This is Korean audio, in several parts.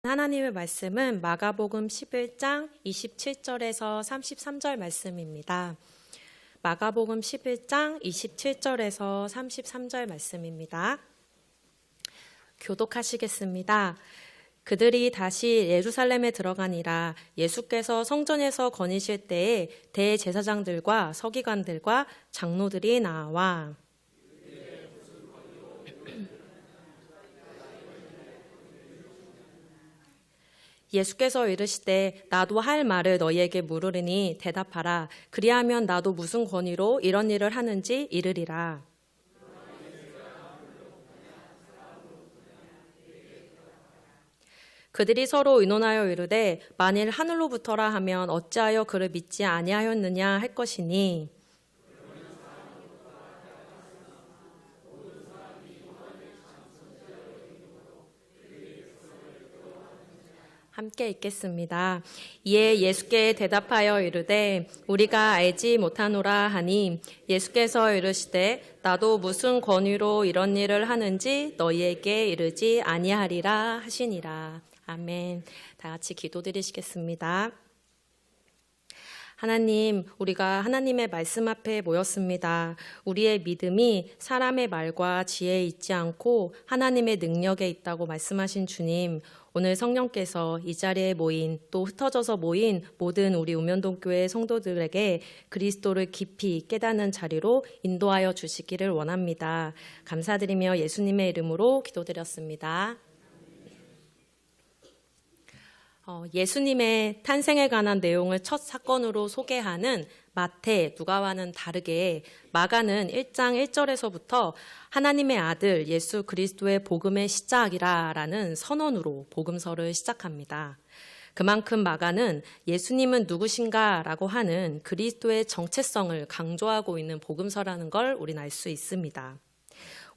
하나님의 말씀은 마가복음 11장 27절에서 33절 말씀입니다. 마가복음 11장 27절에서 33절 말씀입니다. 교독하시겠습니다. 그들이 다시 예루살렘에 들어가니라. 예수께서 성전에서 거니실 때에 대제사장들과 서기관들과 장로들이 나와 예수께서 이르시되 나도 할 말을 너희에게 물으리니 대답하라. 그리하면 나도 무슨 권위로 이런 일을 하는지 이르리라. 그들이 서로 의논하여 이르되 만일 하늘로부터라 하면 어찌하여 그를 믿지 아니하였느냐 할 것이니 함께 읽겠습니다. 이에 예수께 대답하여 이르되 우리가 알지 못하노라 하니 예수께서 이르시되 나도 무슨 권위로 이런 일을 하는지 너희에게 이르지 아니하리라 하시니라. 아멘. 다 같이 기도드리시겠습니다. 하나님, 우리가 하나님의 말씀 앞에 모였습니다. 우리의 믿음이 사람의 말과 지혜에 있지 않고 하나님의 능력에 있다고 말씀하신 주님, 오늘 성령께서 이 자리에 모인 또 흩어져서 모인 모든 우리 우면동교회 성도들에게 그리스도를 깊이 깨닫는 자리로 인도하여 주시기를 원합니다. 감사드리며 예수님의 이름으로 기도드렸습니다. 예수님의 탄생에 관한 내용을 첫 사건으로 소개하는 마태, 누가와는 다르게 마가는 1장 1절에서부터 하나님의 아들 예수 그리스도의 복음의 시작이라라는 선언으로 복음서를 시작합니다. 그만큼 마가는 예수님은 누구신가라고 하는 그리스도의 정체성을 강조하고 있는 복음서라는 걸 우리는 알 수 있습니다.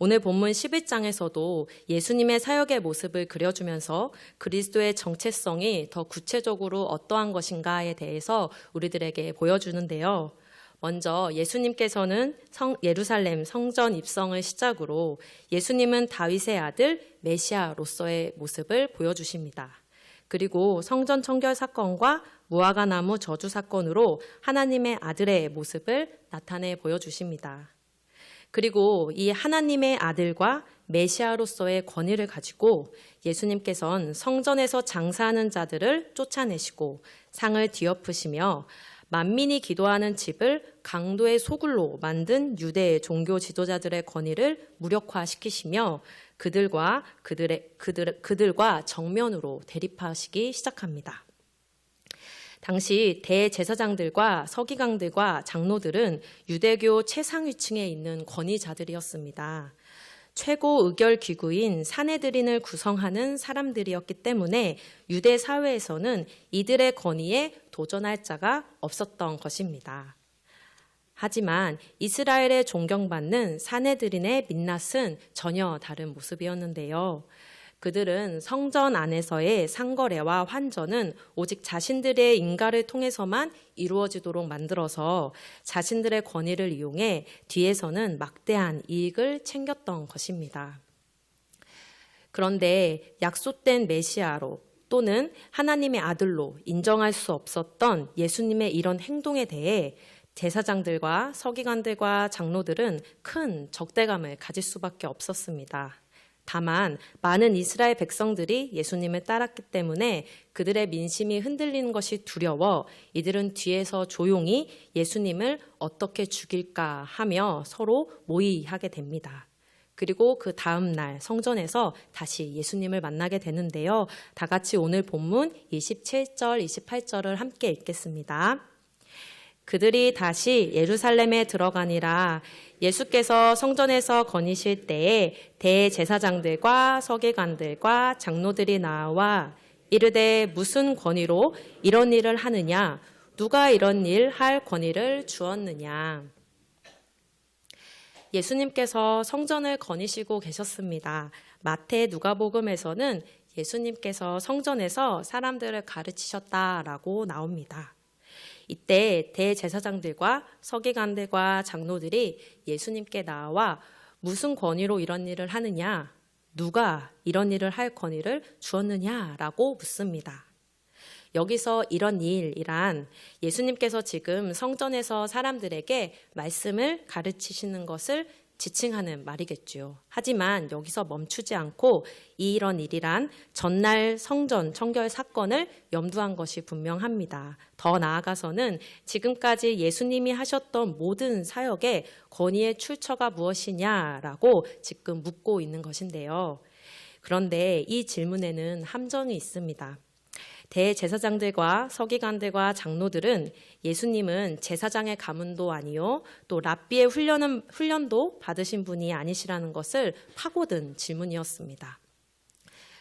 오늘 본문 11장에서도 예수님의 사역의 모습을 그려주면서 그리스도의 정체성이 더 구체적으로 어떠한 것인가에 대해서 우리들에게 보여주는데요. 먼저 예수님께서는 예루살렘 성전 입성을 시작으로 예수님은 다윗의 아들 메시아로서의 모습을 보여주십니다. 그리고 성전 청결 사건과 무화과 나무 저주 사건으로 하나님의 아들의 모습을 나타내 보여주십니다. 그리고 이 하나님의 아들과 메시아로서의 권위를 가지고 예수님께서는 성전에서 장사하는 자들을 쫓아내시고 상을 뒤엎으시며 만민이 기도하는 집을 강도의 소굴로 만든 유대의 종교 지도자들의 권위를 무력화시키시며 그들과 정면으로 대립하시기 시작합니다. 당시 대제사장들과 서기관들과 장로들은 유대교 최상위층에 있는 권위자들이었습니다. 최고 의결 기구인 산헤드린을 구성하는 사람들이었기 때문에 유대 사회에서는 이들의 권위에 도전할 자가 없었던 것입니다. 하지만 이스라엘에 존경받는 산헤드린의 민낯은 전혀 다른 모습이었는데요. 그들은 성전 안에서의 상거래와 환전은 오직 자신들의 인가를 통해서만 이루어지도록 만들어서 자신들의 권위를 이용해 뒤에서는 막대한 이익을 챙겼던 것입니다. 그런데 약속된 메시아로 또는 하나님의 아들로 인정할 수 없었던 예수님의 이런 행동에 대해 제사장들과 서기관들과 장로들은 큰 적대감을 가질 수밖에 없었습니다. 다만 많은 이스라엘 백성들이 예수님을 따랐기 때문에 그들의 민심이 흔들리는 것이 두려워 이들은 뒤에서 조용히 예수님을 어떻게 죽일까 하며 서로 모의하게 됩니다. 그리고 그 다음 날 성전에서 다시 예수님을 만나게 되는데요. 다 같이 오늘 본문 27절, 28절을 함께 읽겠습니다. 그들이 다시 예루살렘에 들어가니라. 예수께서 성전에서 거니실 때에 대제사장들과 서기관들과 장로들이 나와 이르되 무슨 권위로 이런 일을 하느냐? 누가 이런 일 할 권위를 주었느냐? 예수님께서 성전을 거니시고 계셨습니다. 마태 누가복음에서는 예수님께서 성전에서 사람들을 가르치셨다라고 나옵니다. 이때 대제사장들과 서기관들과 장로들이 예수님께 나와 무슨 권위로 이런 일을 하느냐? 누가 이런 일을 할 권위를 주었느냐라고 묻습니다. 여기서 이런 일이란 예수님께서 지금 성전에서 사람들에게 말씀을 가르치시는 것을 지칭하는 말이겠죠. 하지만 여기서 멈추지 않고 이런 일이란 전날 성전 청결 사건을 염두한 것이 분명합니다. 더 나아가서는 지금까지 예수님이 하셨던 모든 사역의 권위의 출처가 무엇이냐라고 지금 묻고 있는 것인데요. 그런데 이 질문에는 함정이 있습니다. 대제사장들과 서기관들과 장로들은 예수님은 제사장의 가문도 아니요 또 랍비의 훈련도 받으신 분이 아니시라는 것을 파고든 질문이었습니다.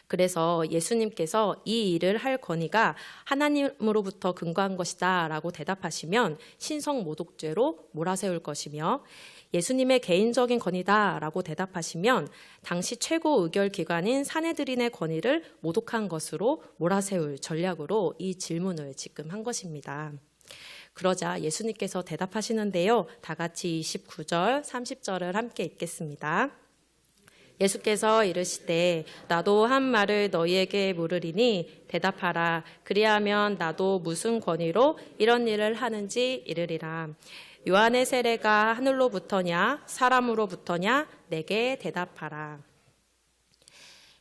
그래서 예수님께서 이 일을 할 권위가 하나님으로부터 근거한 것이다 라고 대답하시면 신성모독죄로 몰아세울 것이며, 예수님의 개인적인 권위다 라고 대답하시면 당시 최고 의결기관인 산헤드린의 권위를 모독한 것으로 몰아세울 전략으로 이 질문을 지금 한 것입니다. 그러자 예수님께서 대답하시는데요. 다 같이 29절, 30절을 함께 읽겠습니다. 예수께서 이르시되 나도 한 말을 너희에게 물으리니 대답하라. 그리하면 나도 무슨 권위로 이런 일을 하는지 이르리라. 요한의 세례가 하늘로부터냐 사람으로부터냐 내게 대답하라.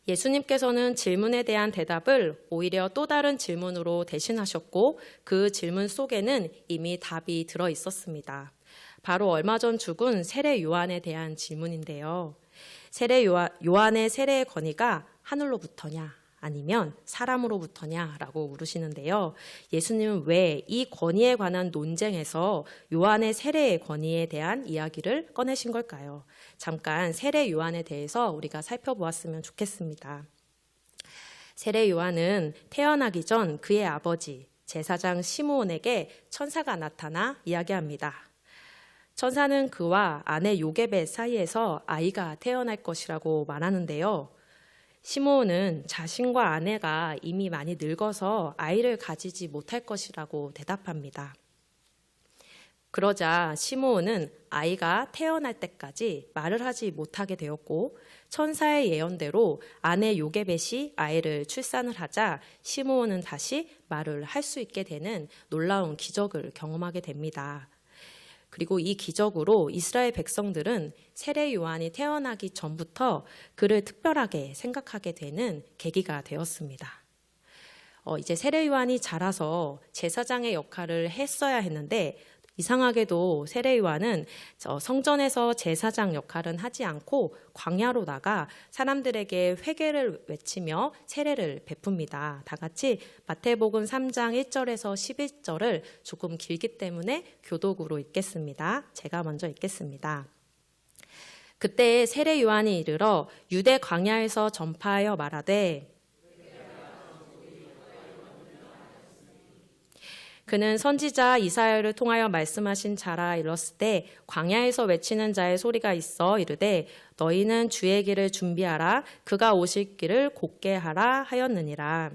예수님께서는 질문에 대한 대답을 오히려 또 다른 질문으로 대신하셨고 그 질문 속에는 이미 답이 들어 있었습니다. 바로 얼마 전 죽은 세례 요한에 대한 질문인데요. 요한의 세례의 권위가 하늘로부터냐 아니면 사람으로부터냐라고 물으시는데요. 예수님은 왜 이 권위에 관한 논쟁에서 요한의 세례의 권위에 대한 이야기를 꺼내신 걸까요? 잠깐 세례 요한에 대해서 우리가 살펴보았으면 좋겠습니다. 세례 요한은 태어나기 전 그의 아버지 제사장 시므온에게 천사가 나타나 이야기합니다. 천사는 그와 아내 요게벳 사이에서 아이가 태어날 것이라고 말하는데요. 시므온은 자신과 아내가 이미 많이 늙어서 아이를 가지지 못할 것이라고 대답합니다. 그러자 시므온은 아이가 태어날 때까지 말을 하지 못하게 되었고 천사의 예언대로 아내 요게벳이 아이를 출산을 하자 시므온은 다시 말을 할 수 있게 되는 놀라운 기적을 경험하게 됩니다. 그리고 이 기적으로 이스라엘 백성들은 세례 요한이 태어나기 전부터 그를 특별하게 생각하게 되는 계기가 되었습니다. 이제 세례 요한이 자라서 제사장의 역할을 했어야 했는데 이상하게도 세례 요한은 성전에서 제사장 역할은 하지 않고 광야로 나가 사람들에게 회개를 외치며 세례를 베풉니다. 다 같이 마태복음 3장 1절에서 11절을 조금 길기 때문에 교독으로 읽겠습니다. 제가 먼저 읽겠습니다. 그때 세례 요한이 이르러 유대 광야에서 전파하여 말하되 그는 선지자 이사야를 통하여 말씀하신 자라 일렀을 때 광야에서 외치는 자의 소리가 있어 이르되 너희는 주의 길을 준비하라 그가 오실 길을 곧게 하라 하였느니라.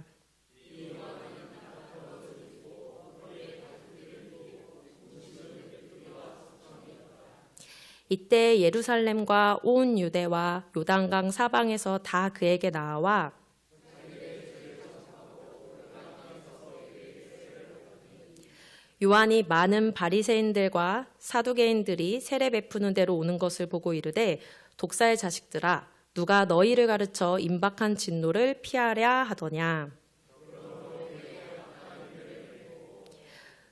이때 예루살렘과 온 유대와 요단강 사방에서 다 그에게 나와 요한이 많은 바리새인들과 사두개인들이 세례 베푸는 데로 오는 것을 보고 이르되 독사의 자식들아 누가 너희를 가르쳐 임박한 진노를 피하랴 하더냐.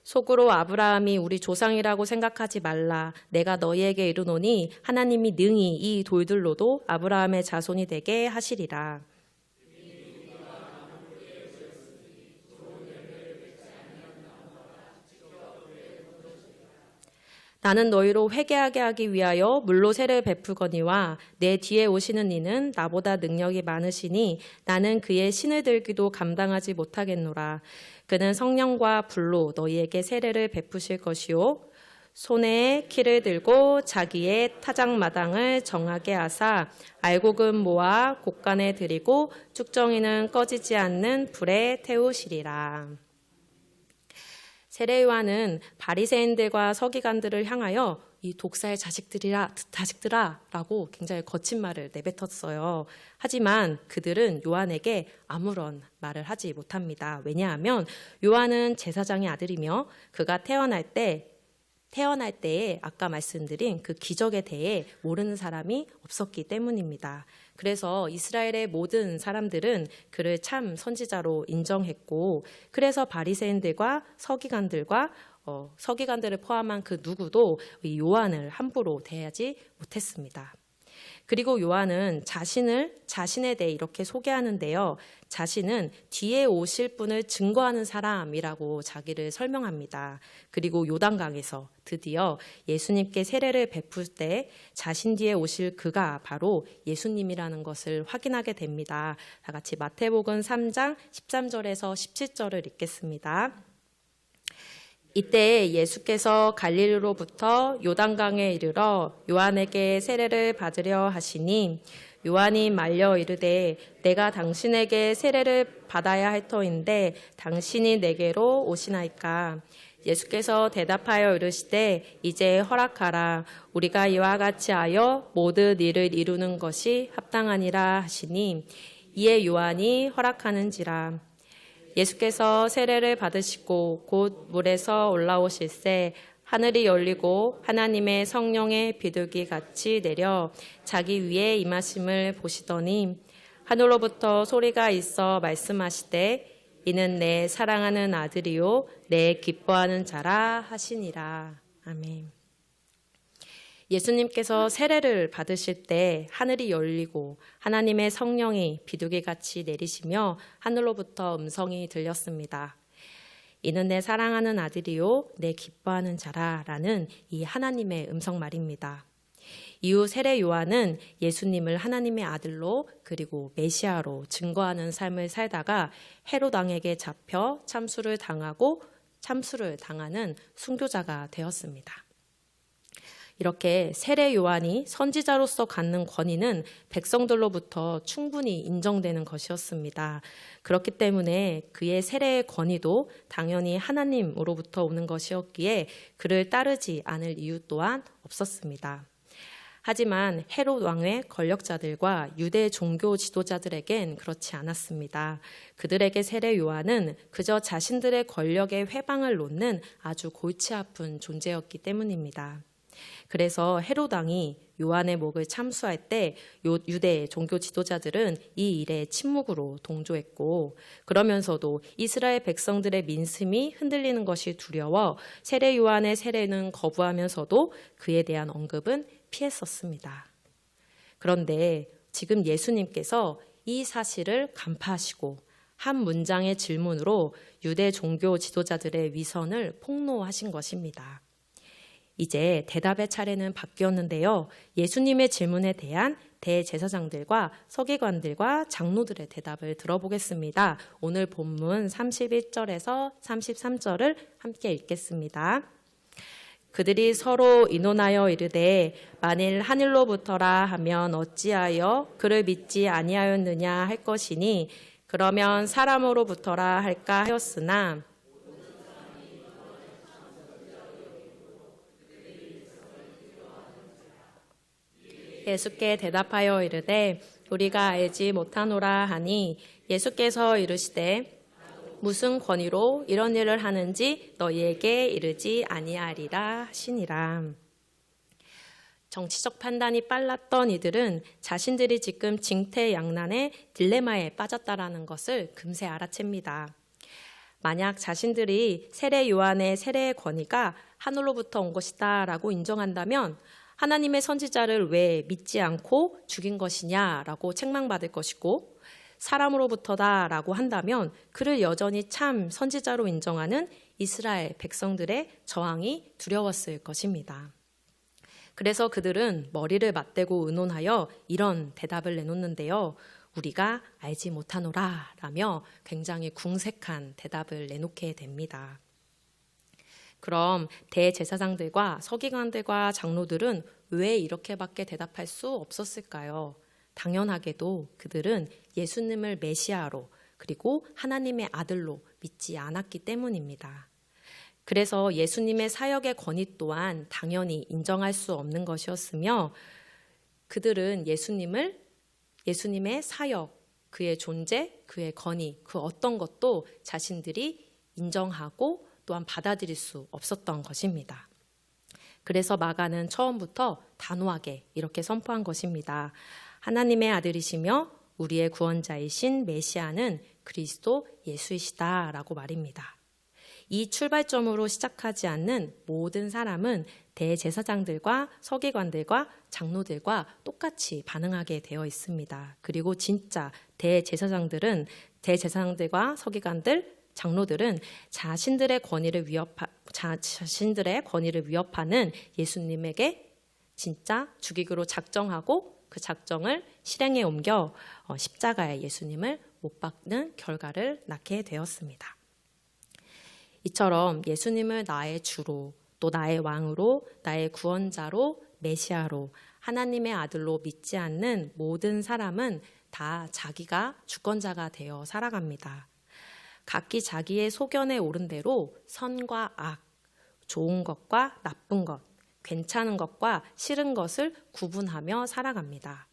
속으로 아브라함이 우리 조상이라고 생각하지 말라. 내가 너희에게 이르노니 하나님이 능히 이 돌들로도 아브라함의 자손이 되게 하시리라. 나는 너희로 회개하게 하기 위하여 물로 세를 베풀거니와 내 뒤에 오시는 이는 나보다 능력이 많으시니 나는 그의 신을 들기도 감당하지 못하겠노라. 그는 성령과 불로 너희에게 세례를 베푸실 것이요 손에 키를 들고 자기의 타작마당을 정하게 하사 알곡은 모아 곳간에 들이고 쭉정이는 꺼지지 않는 불에 태우시리라. 세례 요한은 바리새인들과 서기관들을 향하여 이 독사의 자식들아라고 굉장히 거친 말을 내뱉었어요. 하지만 그들은 요한에게 아무런 말을 하지 못합니다. 왜냐하면 요한은 제사장의 아들이며 그가 태어날 때에 아까 말씀드린 그 기적에 대해 모르는 사람이 없었기 때문입니다. 그래서 이스라엘의 모든 사람들은 그를 참 선지자로 인정했고, 그래서 바리새인들과 서기관들을 포함한 그 누구도 이 요한을 함부로 대하지 못했습니다. 그리고 요한은 자신에 대해 이렇게 소개하는데요. 자신은 뒤에 오실 분을 증거하는 사람이라고 자기를 설명합니다. 그리고 요단강에서 드디어 예수님께 세례를 베풀 때 자신 뒤에 오실 그가 바로 예수님이라는 것을 확인하게 됩니다. 다 같이 마태복음 3장 13절에서 17절을 읽겠습니다. 이때 예수께서 갈릴리로부터 요단강에 이르러 요한에게 세례를 받으려 하시니 요한이 말려 이르되 내가 당신에게 세례를 받아야 할 터인데 당신이 내게로 오시나이까. 예수께서 대답하여 이르시되 이제 허락하라. 우리가 이와 같이 하여 모든 일을 이루는 것이 합당하니라 하시니 이에 요한이 허락하는지라. 예수께서 세례를 받으시고 곧 물에서 올라오실새 하늘이 열리고 하나님의 성령의 비둘기 같이 내려 자기 위에 임하심을 보시더니 하늘로부터 소리가 있어 말씀하시되 이는 내 사랑하는 아들이요 내 기뻐하는 자라 하시니라. 아멘. 예수님께서 세례를 받으실 때 하늘이 열리고 하나님의 성령이 비둘기같이 내리시며 하늘로부터 음성이 들렸습니다. 이는 내 사랑하는 아들이요 내 기뻐하는 자라라는 이 하나님의 음성 말입니다. 이후 세례 요한은 예수님을 하나님의 아들로 그리고 메시아로 증거하는 삶을 살다가 헤롯 왕에게 잡혀 참수를 당하는 순교자가 되었습니다. 이렇게 세례 요한이 선지자로서 갖는 권위는 백성들로부터 충분히 인정되는 것이었습니다. 그렇기 때문에 그의 세례의 권위도 당연히 하나님으로부터 오는 것이었기에 그를 따르지 않을 이유 또한 없었습니다. 하지만 헤롯 왕의 권력자들과 유대 종교 지도자들에겐 그렇지 않았습니다. 그들에게 세례 요한은 그저 자신들의 권력의 회방을 놓는 아주 골치 아픈 존재였기 때문입니다. 그래서 헤롯 왕이 요한의 목을 참수할 때 유대 종교 지도자들은 이 일에 침묵으로 동조했고, 그러면서도 이스라엘 백성들의 민심이 흔들리는 것이 두려워 세례 요한의 세례는 거부하면서도 그에 대한 언급은 피했었습니다. 그런데 지금 예수님께서 이 사실을 간파하시고 한 문장의 질문으로 유대 종교 지도자들의 위선을 폭로하신 것입니다. 이제 대답의 차례는 바뀌었는데요. 예수님의 질문에 대한 대제사장들과 서기관들과 장로들의 대답을 들어보겠습니다. 오늘 본문 31절에서 33절을 함께 읽겠습니다. 그들이 서로 의논하여 이르되 만일 하늘로부터라 하면 어찌하여 그를 믿지 아니하였느냐 할 것이니 그러면 사람으로부터라 할까 하였으나 예수께 대답하여 이르되 우리가 알지 못하노라 하니 예수께서 이르시되 무슨 권위로 이런 일을 하는지 너희에게 이르지 아니하리라 하시니라. 정치적 판단이 빨랐던 이들은 자신들이 지금 징태양난의 딜레마에 빠졌다라는 것을 금세 알아챕니다. 만약 자신들이 세례 요한의 세례의 권위가 하늘로부터 온 것이다라고 인정한다면 하나님의 선지자를 왜 믿지 않고 죽인 것이냐라고 책망받을 것이고, 사람으로부터다라고 한다면 그를 여전히 참 선지자로 인정하는 이스라엘 백성들의 저항이 두려웠을 것입니다. 그래서 그들은 머리를 맞대고 의논하여 이런 대답을 내놓는데요. 우리가 알지 못하노라 라며 굉장히 궁색한 대답을 내놓게 됩니다. 그럼 대제사장들과 서기관들과 장로들은 왜 이렇게밖에 대답할 수 없었을까요? 당연하게도 그들은 예수님을 메시아로 그리고 하나님의 아들로 믿지 않았기 때문입니다. 그래서 예수님의 사역의 권위 또한 당연히 인정할 수 없는 것이었으며 그들은 예수님의 사역, 그의 존재, 그의 권위, 그 어떤 것도 자신들이 인정하고 또한 받아들일 수 없었던 것입니다. 그래서 마가는 처음부터 단호하게 이렇게 선포한 것입니다. 하나님의 아들이시며 우리의 구원자이신 메시아는 그리스도 예수이시다라고 말입니다. 이 출발점으로 시작하지 않는 모든 사람은 대제사장들과 서기관들과 장로들과 똑같이 반응하게 되어 있습니다. 그리고 진짜 대제사장들과 서기관들, 장로들은 자신들의 권위를 위협하는 예수님에게 진짜 죽이기로 작정하고 그 작정을 실행에 옮겨 십자가에 예수님을 못 박는 결과를 낳게 되었습니다. 이처럼 예수님을 나의 주로, 또 나의 왕으로, 나의 구원자로, 메시아로, 하나님의 아들로 믿지 않는 모든 사람은 다 자기가 주권자가 되어 살아갑니다. 각기 자기의 소견에 오른 대로 선과 악, 좋은 것과 나쁜 것, 괜찮은 것과 싫은 것을 구분하며 살아갑니다.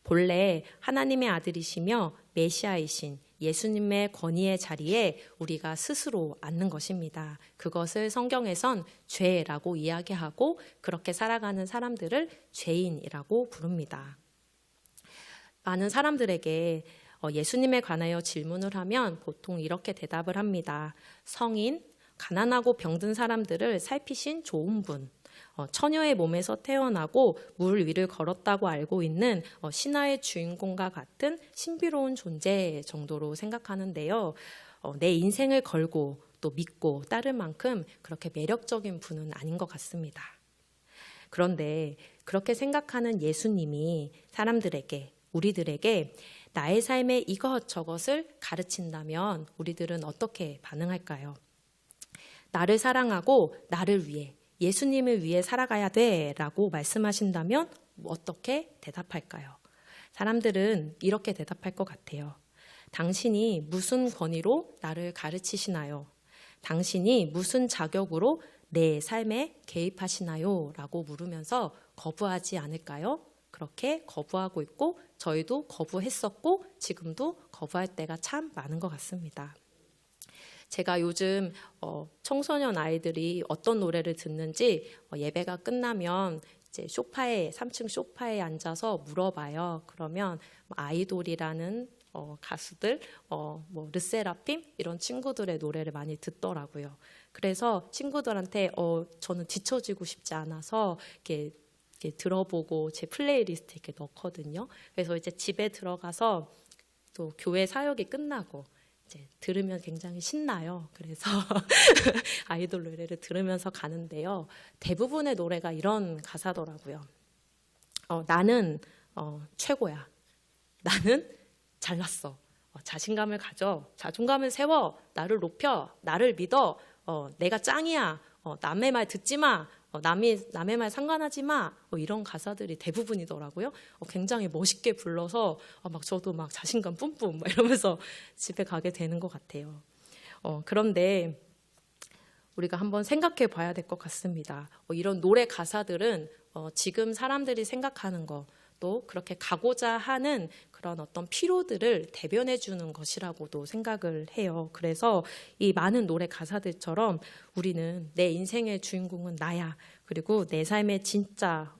본래 하나님의 아들이시며 메시아이신 예수님의 권위의 자리에 우리가 스스로 앉는 것입니다. 그것을 성경에선 죄라고 이야기하고 그렇게 살아가는 사람들을 죄인이라고 부릅니다. 많은 사람들에게 예수님에 관하여 질문을 하면 보통 이렇게 대답을 합니다. 성인, 가난하고 병든 사람들을 살피신 좋은 분, 처녀의 몸에서 태어나고 물 위를 걸었다고 알고 있는 신화의 주인공과 같은 신비로운 존재 정도로 생각하는데요. 내 인생을 걸고 또 믿고 따를 만큼 그렇게 매력적인 분은 아닌 것 같습니다. 그런데 그렇게 생각하는 예수님이 우리들에게 나의 삶의 이것저것을 가르친다면 우리들은 어떻게 반응할까요? 나를 사랑하고 나를 위해 예수님을 위해 살아가야 돼 라고 말씀하신다면 어떻게 대답할까요? 사람들은 이렇게 대답할 것 같아요. 당신이 무슨 권위로 나를 가르치시나요? 당신이 무슨 자격으로 내 삶에 개입하시나요? 라고 물으면서 거부하지 않을까요? 그렇게 거부하고 있고 저희도 거부했었고 지금도 거부할 때가 참 많은 것 같습니다. 제가 요즘 청소년 아이들이 어떤 노래를 듣는지 예배가 끝나면 이제 3층 소파에 앉아서 물어봐요. 그러면 아이돌이라는 가수들, 르세라핌 이런 친구들의 노래를 많이 듣더라고요. 그래서 친구들한테 저는 뒤처지고 싶지 않아서 이렇게 들어보고 제 플레이리스트에 이렇게 넣거든요. 그래서 이제 집에 들어가서 또 교회 사역이 끝나고 이제 들으면 굉장히 신나요. 그래서 아이돌 노래를 들으면서 가는데요. 대부분의 노래가 이런 가사더라고요. 나는 최고야. 나는 잘났어. 자신감을 가져. 자존감을 세워. 나를 높여. 나를 믿어. 내가 짱이야. 남의 말 듣지 마. 남의 말 상관하지 마. 이런 가사들이 대부분이더라고요. 굉장히 멋있게 불러서 저도 막 자신감 뿜뿜 이러면서 집에 가게 되는 것 같아요. 그런데 우리가 한번 생각해 봐야 될 것 같습니다. 이런 노래 가사들은 지금 사람들이 생각하는 것, 또 그렇게 가고자 하는 그런 어떤 피로들을 대변해 주는 것이라고도 생각을 해요. 그래서 이 많은 노래 가사들처럼 우리는 내 인생의 주인공은 나야. 그리고 내 삶의 진짜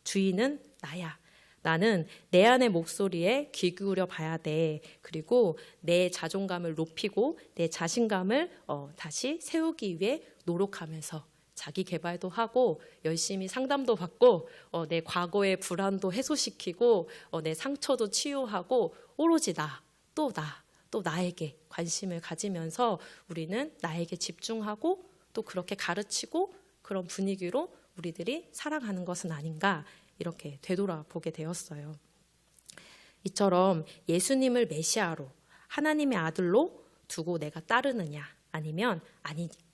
주인은 나야. 나는 내 안의 목소리에 귀 기울여 봐야 돼. 그리고 내 자존감을 높이고 내 자신감을 다시 세우기 위해 노력하면서 자기 개발도 하고 열심히 상담도 받고 내 과거의 불안도 해소시키고 내 상처도 치유하고 오로지 또 나에게 관심을 가지면서 우리는 나에게 집중하고 또 그렇게 가르치고 그런 분위기로 우리들이 살아가는 것은 아닌가 이렇게 되돌아보게 되었어요. 이처럼 예수님을 메시아로 하나님의 아들로 두고 내가 따르느냐 아니면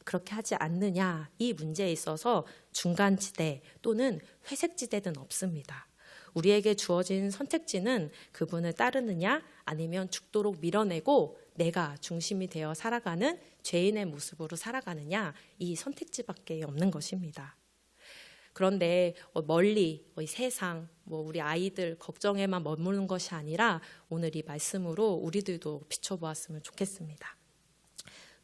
그렇게 하지 않느냐 이 문제에 있어서 중간지대 또는 회색지대는 없습니다. 우리에게 주어진 선택지는 그분을 따르느냐 아니면 죽도록 밀어내고 내가 중심이 되어 살아가는 죄인의 모습으로 살아가느냐, 이 선택지밖에 없는 것입니다. 그런데 멀리 이 세상, 우리 아이들 걱정에만 머무는 것이 아니라 오늘 이 말씀으로 우리들도 비춰보았으면 좋겠습니다.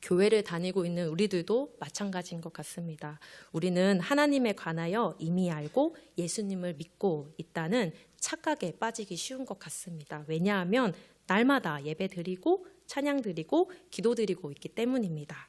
교회를 다니고 있는 우리들도 마찬가지인 것 같습니다. 우리는 하나님에 관하여 이미 알고 예수님을 믿고 있다는 착각에 빠지기 쉬운 것 같습니다. 왜냐하면 날마다 예배 드리고 찬양 드리고 기도 드리고 있기 때문입니다.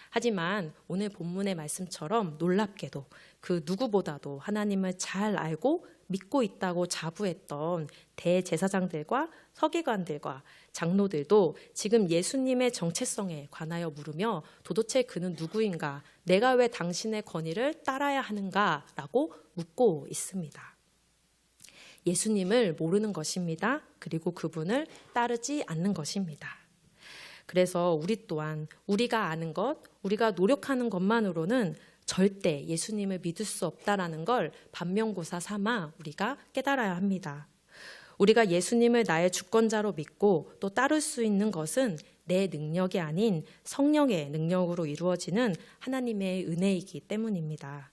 하지만 오늘 본문의 말씀처럼 놀랍게도 그 누구보다도 하나님을 잘 알고 믿고 있다고 자부했던 대제사장들과 서기관들과 장로들도 지금 예수님의 정체성에 관하여 물으며 도대체 그는 누구인가? 내가 왜 당신의 권위를 따라야 하는가? 라고 묻고 있습니다. 예수님을 모르는 것입니다. 그리고 그분을 따르지 않는 것입니다. 그래서 우리 또한 우리가 아는 것, 우리가 노력하는 것만으로는 절대 예수님을 믿을 수 없다라는 걸 반면교사 삼아 우리가 깨달아야 합니다. 우리가 예수님을 나의 주권자로 믿고 또 따를 수 있는 것은 내 능력이 아닌 성령의 능력으로 이루어지는 하나님의 은혜이기 때문입니다.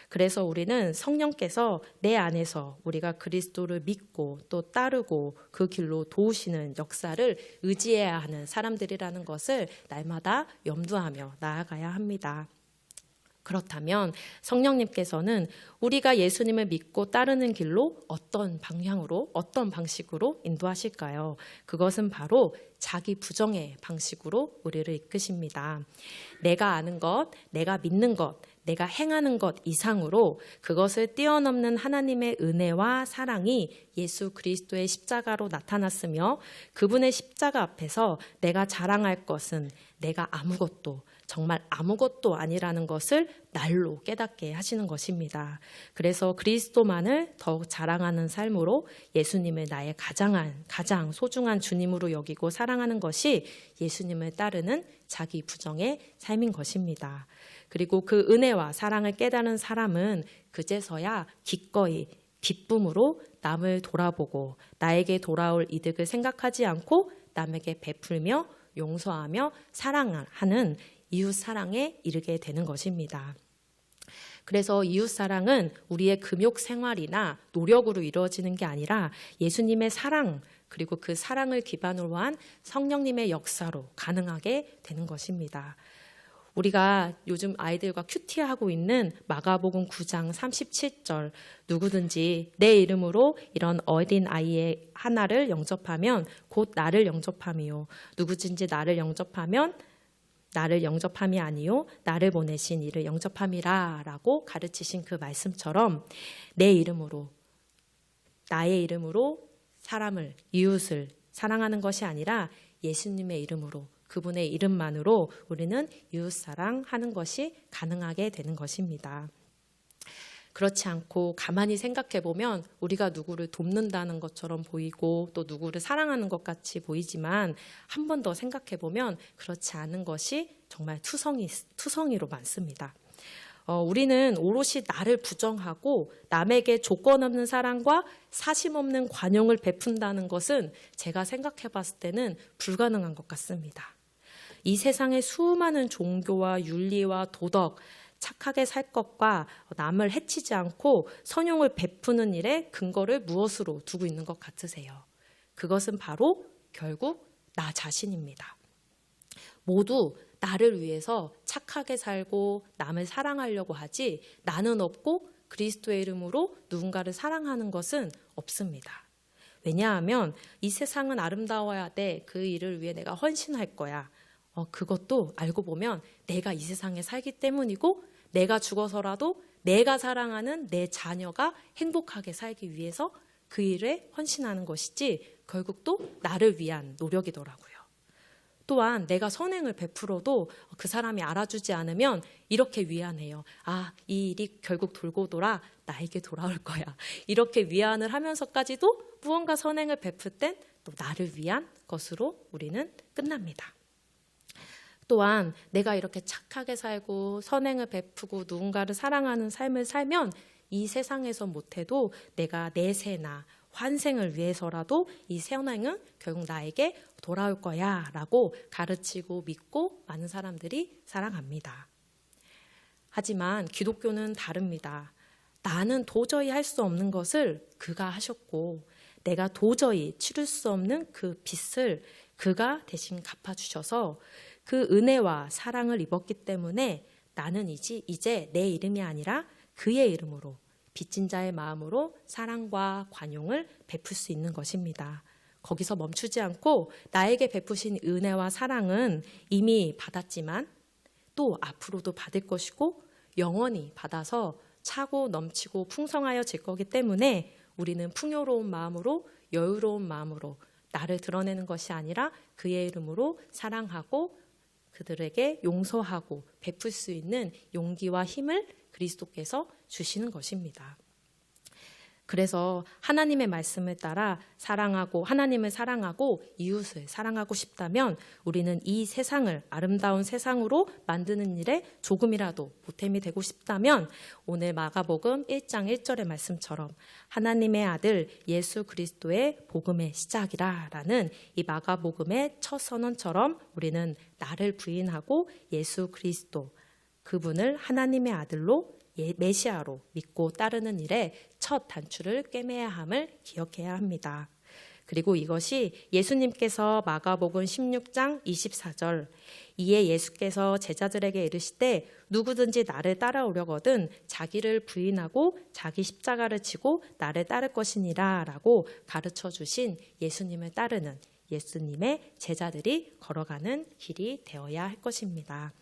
그래서 우리는 성령께서 내 안에서 우리가 그리스도를 믿고 또 따르고 그 길로 도우시는 역사를 의지해야 하는 사람들이라는 것을 날마다 염두하며 나아가야 합니다. 그렇다면 성령님께서는 우리가 예수님을 믿고 따르는 길로 어떤 방향으로, 어떤 방식으로 인도하실까요? 그것은 바로 자기 부정의 방식으로 우리를 이끄십니다. 내가 아는 것, 내가 믿는 것, 내가 행하는 것 이상으로 그것을 뛰어넘는 하나님의 은혜와 사랑이 예수 그리스도의 십자가로 나타났으며 그분의 십자가 앞에서 내가 자랑할 것은 내가 아무것도, 정말 아무것도 아니라는 것을 날로 깨닫게 하시는 것입니다. 그래서 그리스도만을 더욱 자랑하는 삶으로 예수님을 나의 가장 소중한 주님으로 여기고 사랑하는 것이 예수님을 따르는 자기 부정의 삶인 것입니다. 그리고 그 은혜와 사랑을 깨달은 사람은 그제서야 기꺼이 기쁨으로 남을 돌아보고 나에게 돌아올 이득을 생각하지 않고 남에게 베풀며 용서하며 사랑하는 이웃사랑에 이르게 되는 것입니다. 그래서 이웃사랑은 우리의 금욕 생활이나 노력으로 이루어지는 게 아니라 예수님의 사랑, 그리고 그 사랑을 기반으로 한 성령님의 역사로 가능하게 되는 것입니다. 우리가 요즘 아이들과 큐티하고 있는 마가복음 9장 37절, 누구든지 내 이름으로 이런 어린 아이의 하나를 영접하면 곧 나를 영접함이요, 누구든지 나를 영접하면 나를 영접함이 아니요 나를 보내신 이를 영접함이라 라고 가르치신 그 말씀처럼 내 이름으로, 나의 이름으로 사람을, 이웃을 사랑하는 것이 아니라 예수님의 이름으로, 그분의 이름만으로 우리는 이웃사랑하는 것이 가능하게 되는 것입니다. 그렇지 않고 가만히 생각해 보면 우리가 누구를 돕는다는 것처럼 보이고 또 누구를 사랑하는 것 같이 보이지만 한 번 더 생각해 보면 그렇지 않은 것이 정말 투성이로 많습니다. 우리는 오롯이 나를 부정하고 남에게 조건 없는 사랑과 사심 없는 관용을 베푼다는 것은 제가 생각해 봤을 때는 불가능한 것 같습니다. 이 세상의 수많은 종교와 윤리와 도덕, 착하게 살 것과 남을 해치지 않고 선용을 베푸는 일에 근거를 무엇으로 두고 있는 것 같으세요? 그것은 바로 결국 나 자신입니다. 모두 나를 위해서 착하게 살고 남을 사랑하려고 하지 나는 없고 그리스도의 이름으로 누군가를 사랑하는 것은 없습니다. 왜냐하면 이 세상은 아름다워야 돼. 그 일을 위해 내가 헌신할 거야. 그것도 알고 보면 내가 이 세상에 살기 때문이고 내가 죽어서라도 내가 사랑하는 내 자녀가 행복하게 살기 위해서 그 일에 헌신하는 것이지 결국 또 나를 위한 노력이더라고요. 또한 내가 선행을 베풀어도 그 사람이 알아주지 않으면 이렇게 위안해요. 이 일이 결국 돌고 돌아 나에게 돌아올 거야. 이렇게 위안을 하면서까지도 무언가 선행을 베풀 땐 또 나를 위한 것으로 우리는 끝납니다. 또한 내가 이렇게 착하게 살고 선행을 베푸고 누군가를 사랑하는 삶을 살면 이 세상에서 못해도 내가 내세나 환생을 위해서라도 이 생명은 결국 나에게 돌아올 거야 라고 가르치고 믿고 많은 사람들이 살아갑니다. 하지만 기독교는 다릅니다. 나는 도저히 할 수 없는 것을 그가 하셨고 내가 도저히 치를 수 없는 그 빚을 그가 대신 갚아주셔서 그 은혜와 사랑을 입었기 때문에 나는 이제 내 이름이 아니라 그의 이름으로 빚진 자의 마음으로 사랑과 관용을 베풀 수 있는 것입니다. 거기서 멈추지 않고 나에게 베푸신 은혜와 사랑은 이미 받았지만 또 앞으로도 받을 것이고 영원히 받아서 차고 넘치고 풍성하여질 거기 때문에 우리는 풍요로운 마음으로 여유로운 마음으로 나를 드러내는 것이 아니라 그의 이름으로 사랑하고 그들에게 용서하고 베풀 수 있는 용기와 힘을 그리스도께서 주시는 것입니다. 그래서 하나님의 말씀을 따라 하나님을 사랑하고 이웃을 사랑하고 싶다면 우리는 이 세상을 아름다운 세상으로 만드는 일에 조금이라도 보탬이 되고 싶다면 오늘 마가복음 1장 1절의 말씀처럼 하나님의 아들 예수 그리스도의 복음의 시작이라라는 이 마가복음의 첫 선언처럼 우리는 나를 부인하고 예수 그리스도 그분을 하나님의 아들로 메시아로 믿고 따르는 일에 첫 단추를 꿰매야 함을 기억해야 합니다. 그리고 이것이 예수님께서 마가복음 16장 24절 이에 예수께서 제자들에게 이르시되 누구든지 나를 따라오려거든 자기를 부인하고 자기 십자가를 지고 나를 따를 것이니라 라고 가르쳐 주신 예수님을 따르는 예수님의 제자들이 걸어가는 길이 되어야 할 것입니다.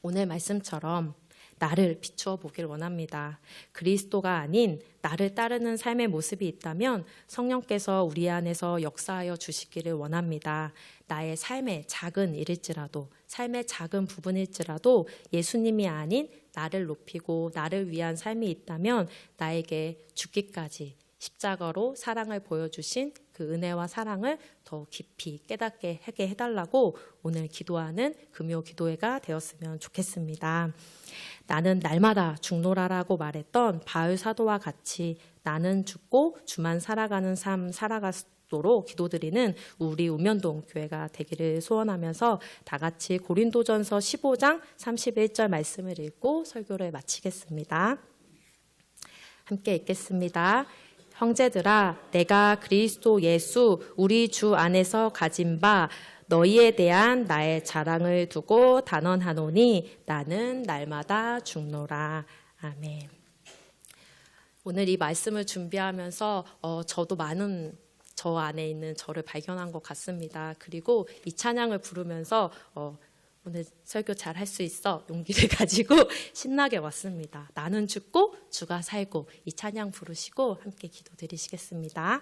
오늘 말씀처럼 나를 비추어 보길 원합니다. 그리스도가 아닌 나를 따르는 삶의 모습이 있다면 성령께서 우리 안에서 역사하여 주시기를 원합니다. 나의 삶의 작은 일일지라도 삶의 작은 부분일지라도 예수님이 아닌 나를 높이고 나를 위한 삶이 있다면 나에게 죽기까지 십자가로 사랑을 보여주신 그 은혜와 사랑을 더 깊이 깨닫게 하게 해달라고 오늘 기도하는 금요 기도회가 되었으면 좋겠습니다. 나는 날마다 죽노라라고 말했던 바울 사도와 같이 나는 죽고 주만 살아가는 삶 살아가도록 기도드리는 우리 우면동 교회가 되기를 소원하면서 다 같이 고린도전서 15장 31절 말씀을 읽고 설교를 마치겠습니다. 함께 읽겠습니다. 형제들아 내가 그리스도 예수 우리 주 안에서 가진 바 너희에 대한 나의 자랑을 두고 단언하노니 나는 날마다 죽노라. 아멘. 오늘 이 말씀을 준비하면서 저도 많은 저 안에 있는 저를 발견한 것 같습니다. 그리고 이 찬양을 부르면서 오늘 설교 잘 할 수 있어 용기를 가지고 신나게 왔습니다. 나는 죽고 주가 살고 이 찬양 부르시고 함께 기도드리시겠습니다.